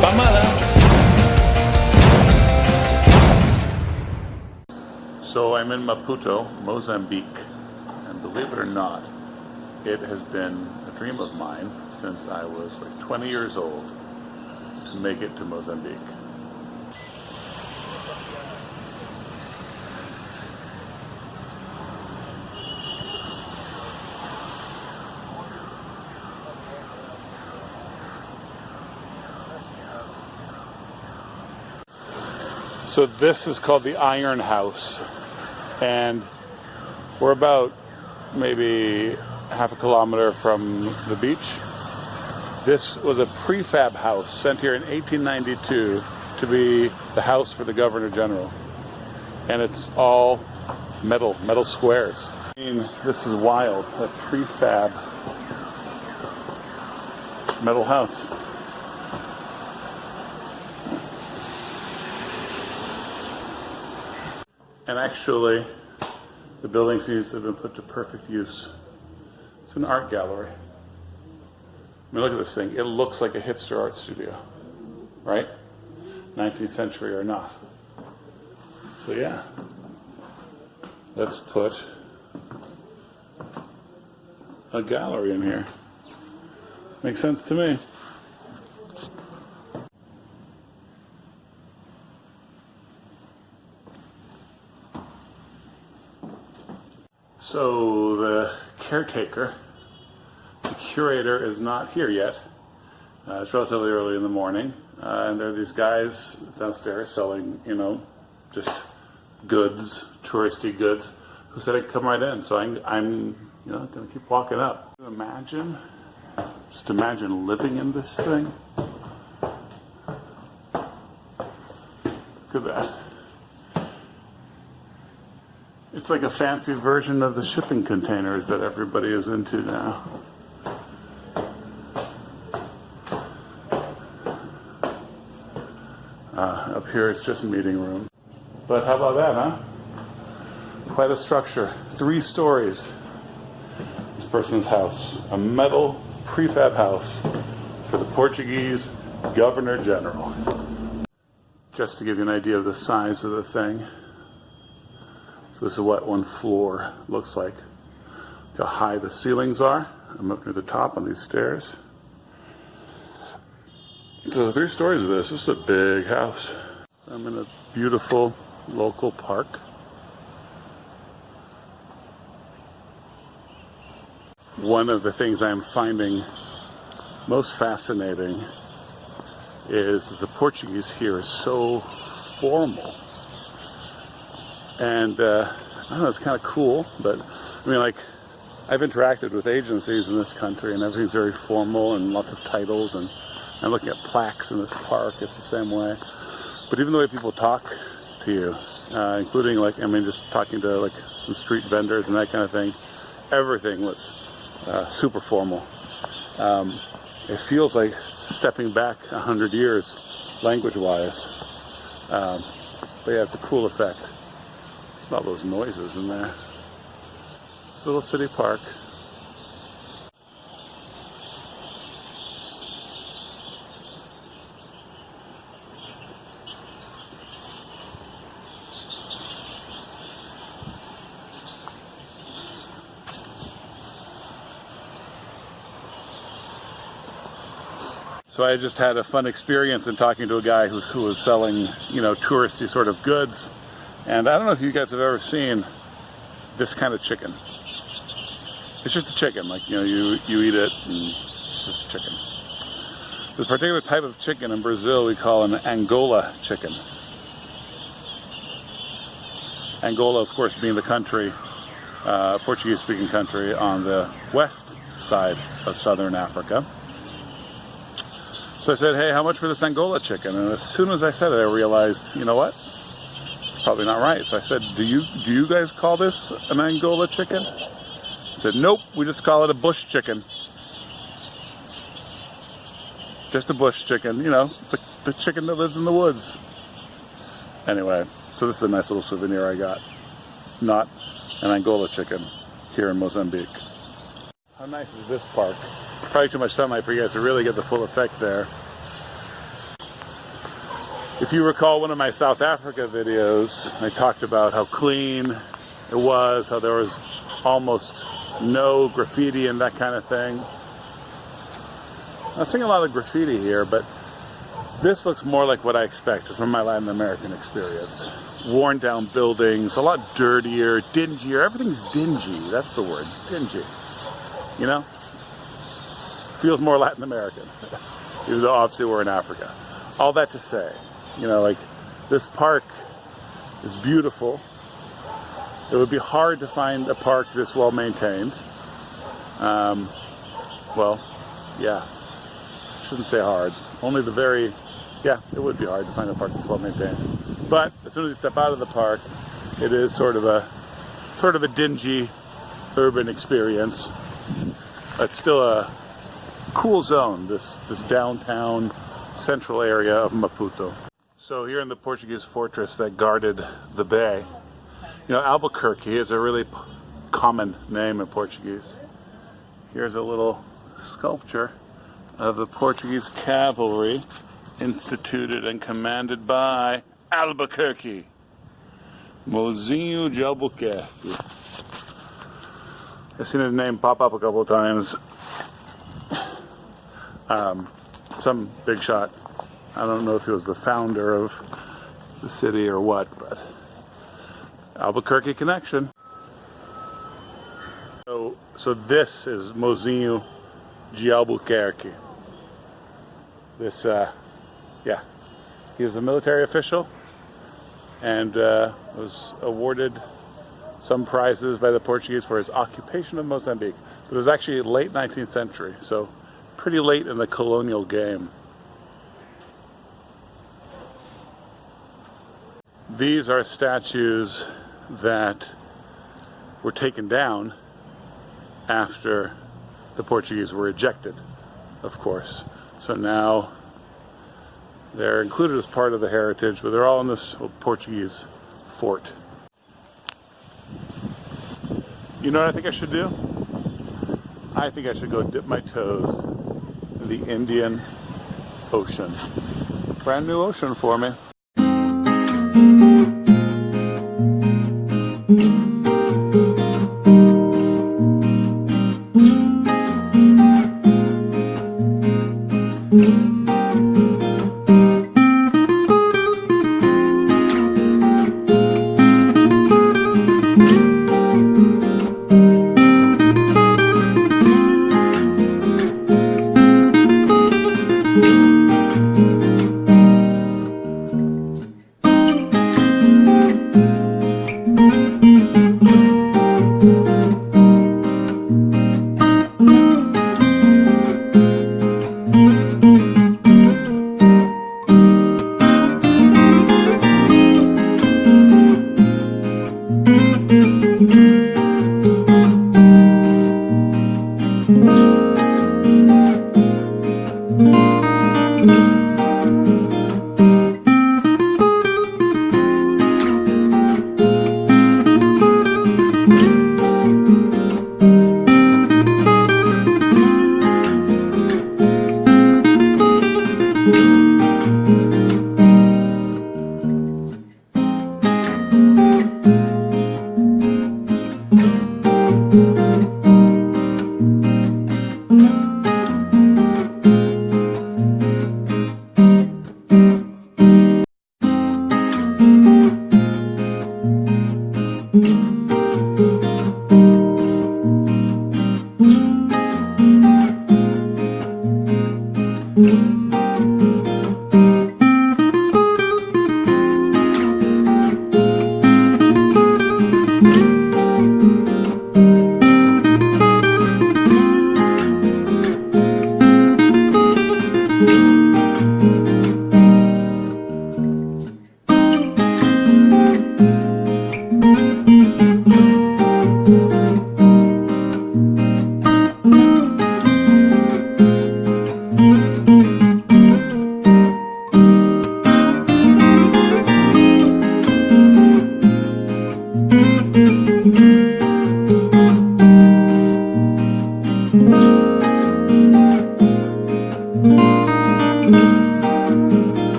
Pamala. So I'm in Maputo, Mozambique, and believe it or not, it has been a dream of mine since I was like 20 years old to make it to Mozambique. So this is called the Iron House, and we're about maybe half a kilometer from the beach. This was a prefab house sent here in 1892 to be the house for the Governor General, and it's all metal squares. I mean, this is wild, a prefab metal house. And actually, the building seems to have been put to perfect use. It's an art gallery. I mean, look at this thing. It looks like a hipster art studio, right? 19th century or not. So yeah, let's put a gallery in here. Makes sense to me. So the caretaker, the curator, is not here yet. It's relatively early in the morning, and there are these guys downstairs selling, just goods, touristy goods, who said I'd come right in. So I'm going to keep walking up. Just imagine living in this thing. Look at that. It's like a fancy version of the shipping containers that everybody is into now. Up here it's just a meeting room. But how about that, huh? Quite a structure. 3 stories. This person's house. A metal prefab house for the Portuguese Governor General. Just to give you an idea of the size of the thing. So this is what one floor looks like. Look how high the ceilings are. I'm up near the top on these stairs. So 3 stories of this. This is a big house. I'm in a beautiful local park. One of the things I'm finding most fascinating is that the Portuguese here is so formal. And I don't know, it's kind of cool, but I mean, like, I've interacted with agencies in this country and everything's very formal and lots of titles, and I'm looking at plaques in this park, it's the same way. But even the way people talk to you, including just talking to like some street vendors and that kind of thing, everything was super formal. It feels like stepping back 100 years language-wise. But yeah, it's a cool effect. All those noises in there. This little city park. So I just had a fun experience in talking to a guy who was selling, touristy sort of goods. And I don't know if you guys have ever seen this kind of chicken. It's just a chicken, you eat it and it's just a chicken. This particular type of chicken in Brazil we call an Angola chicken. Angola, of course, being the country, Portuguese-speaking country on the west side of southern Africa. So I said, hey, how much for this Angola chicken? And as soon as I said it, I realized, you know what? Probably not right. So I said, do you guys call this an Angola chicken? He said, nope, we just call it a bush chicken. Just a bush chicken, the chicken that lives in the woods. Anyway, so this is a nice little souvenir I got. Not an Angola chicken here in Mozambique. How nice is this park? Probably too much sunlight for you guys to really get the full effect there. If you recall one of my South Africa videos, I talked about how clean it was, how there was almost no graffiti and that kind of thing. I'm seeing a lot of graffiti here, but this looks more like what I expected from my Latin American experience. Worn down buildings, a lot dirtier, dingier. Everything's dingy. That's the word, dingy. You know? Feels more Latin American. Even though obviously we're in Africa. All that to say, you know, like, this park is beautiful. It would be hard to find a park this well maintained. Well, yeah. Shouldn't say hard. Only the very, yeah, it would be hard to find a park that's well maintained. But as soon as you step out of the park, it is sort of a dingy urban experience. It's still a cool zone, this downtown central area of Maputo. So here in the Portuguese fortress that guarded the bay, you know, Albuquerque is a really common name in Portuguese. Here's a little sculpture of the Portuguese cavalry instituted and commanded by Albuquerque. Mozinho de Albuquerque. I've seen his name pop up a couple of times. Some big shot. I don't know if he was the founder of the city or what, but Albuquerque connection. So this is Mozinho de Albuquerque. This, yeah, he was a military official and was awarded some prizes by the Portuguese for his occupation of Mozambique. But it was actually late 19th century, so pretty late in the colonial game. These are statues that were taken down after the Portuguese were ejected, of course. So now they're included as part of the heritage, but they're all in this Portuguese fort. You know what I think I should do? I think I should go dip my toes in the Indian Ocean. Brand new ocean for me.